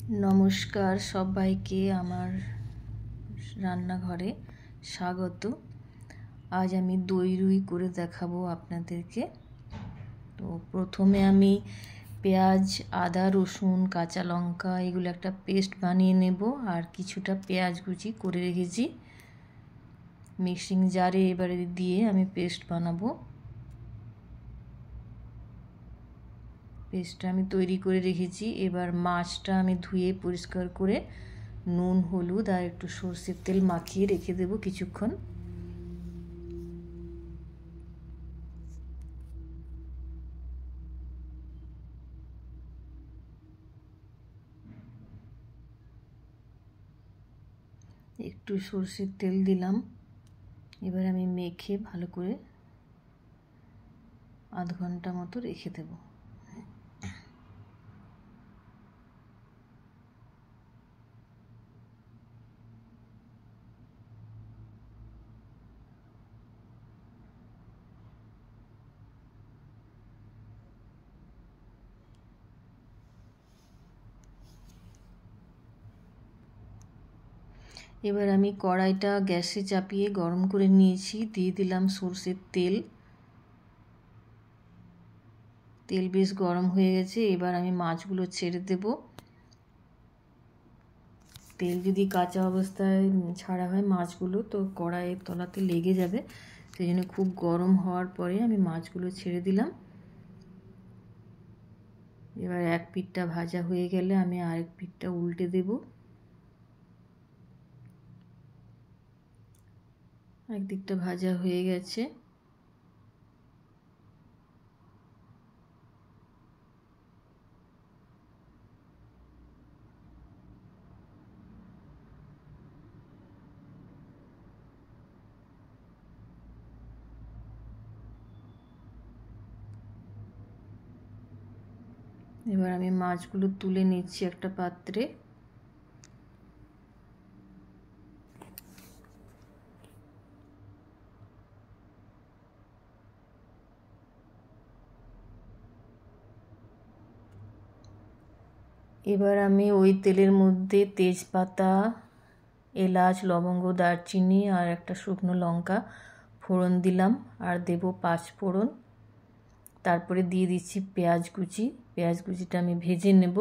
नमस्कार सबाइके आमार रान्नाघरे स्वागत। आज आमी दई रुई करे देखाबो आपनादेरके। तो प्रथमे आमी पेঁয়াজ आदा रसुन काँचा लंका एगुलो एकटा पेस्ट बानिये नेब और किछुटा पेঁয়াজ कुचि करे रेखेछि मिक्सिंग जारे एबारे दिए आमी पेस्ट बानाबो। पेस्टटा आमी तैरी करे रेखेछि। एबार माछटा आमी धुए परिष्कार करे नुन हलुद और एकटु सर्षेर तेल माखिए रेखे देब किछुक्षण। एकटु सर्षेर तेल दिलाम। एबार आमी मेखे भालो करे आध घंटा मतो रेखे देब। एबार आमी कड़ाईटा गैसे चापिए गरम करे निয়েছি दिए दिलाम सर्षेर तेल। तेल बेश गरम हो गेছে। एबार आमी माछगुलो छेड़े देब। तेल यदि काँचा अवस्थाय छाड़ा हय माछगुलो तो कड़ाइয়ের तलाते लेगे जाबे, सेइजন্য खूब गरम हওয়ার পরে आमी माछगुलो छेड़े दिलाम। एबार एक पिठटा भाजा হয়ে গেলে आमी आरेक पिठटा उल्टे देब। एक दिकटा भाजा হয়ে গেছে। এবার আমি মাছগুলো তুলে নিচ্ছি একটা পাত্রে। এবার আমি ওই তেলের মধ্যে তেজপাতা এলাচ লবঙ্গ দারচিনি আর একটা শুকনো লঙ্কা ফোড়ন দিলাম আর দেব পাঁচ ফোড়ন। তারপরে দিয়ে দিচ্ছি পেঁয়াজ কুচি। পেঁয়াজ কুচিটা আমি ভেজে নেব।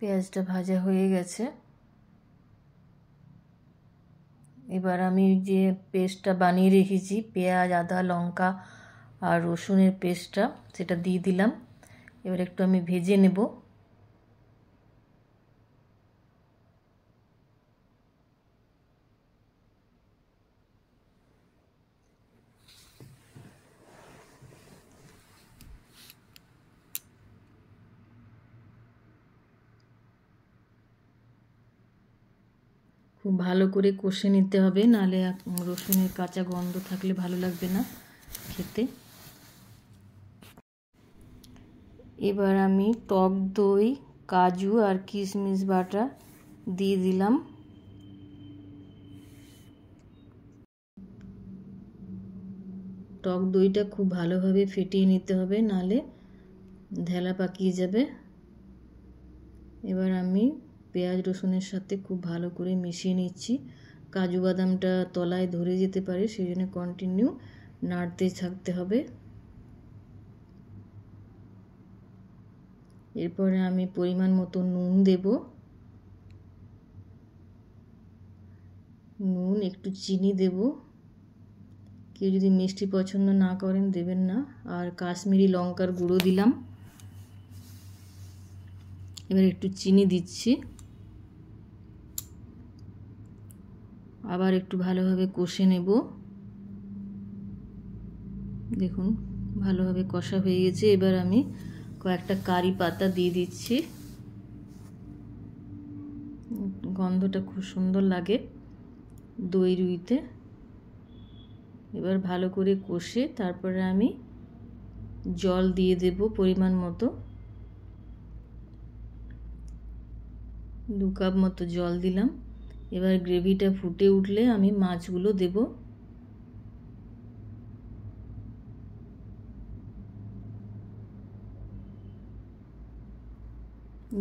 পেঁয়াজটা ভাজা হয়ে গেছে। এবার আমি যে পেস্টটা বানিয়ে রেখেছি পেঁয়াজ আদা লঙ্কা আর রসুনের পেস্টটা সেটা দিয়ে দিলাম। এবার একটু আমি ভেজে নেব। খুব ভালো করে কষে নিতে হবে, নালে রসুনের কাঁচা গন্ধ থাকলে ভালো লাগবে না খেতে। এবার আমি টক দই কাজু আর কিশমিশ বাটা দিয়ে দিলাম। টক দইটা খুব ভালোভাবে ফেটিয়ে নিতে হবে, নালে ঢেলা পাকিয়ে যাবে। এবার আমি পেঁয়াজ রসুনের সাথে খুব ভালো করে মিশিয়ে নিচ্ছি। কাজু বাদামটা তলায় ধরে যেতে পারে, সেই জন্য কন্টিনিউ নাড়তে থাকতে হবে। এরপরে আমি পরিমাণ মতো নুন দেব। নুন একটু চিনি দেব। কেউ যদি মিষ্টি পছন্দ না করেন দেবেন না। আর কাশ্মীরি লঙ্কার গুঁড়ো দিলাম। এবার একটু চিনি দিচ্ছি। আবার একটু ভালোভাবে কষে নেব। দেখুন ভালোভাবে কষা হয়ে গেছে। এবার আমি কয়েকটা কারি পাতা দিয়ে দিচ্ছি। গন্ধটা খুব সুন্দর লাগে দই রুইতে। এবার ভালো করে কষে তারপরে আমি জল দিয়ে দেব পরিমাণ মতো। 2 কাপ মতো জল দিলাম। এবার গ্রেভিটা ফুটে উঠলে আমি মাছগুলো দেব।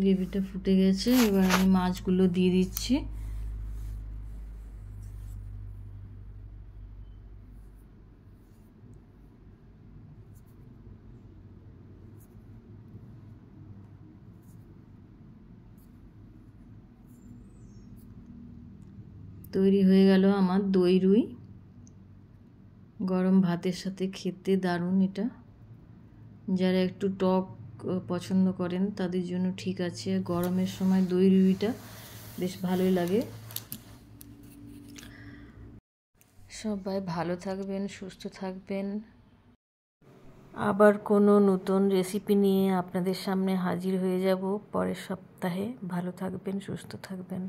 গ্রেভিটা ফুটে গেছে, এবার আমি মাছগুলো দিয়ে দিচ্ছি। তৈরি হয়ে গেল আমার দই রুই। গরম ভাতের সাথে খেতে দারুণ এটা। যারা একটু টক পছন্দ করেন তাদের জন্য ঠিক আছে। গরমের সময় দই রুইটা বেশ ভালোই লাগে। সবাই ভালো থাকবেন, সুস্থ থাকবেন। আবার কোনো নতুন রেসিপি নিয়ে আপনাদের সামনে হাজির হয়ে যাব পরের সপ্তাহে। ভালো থাকবেন, সুস্থ থাকবেন।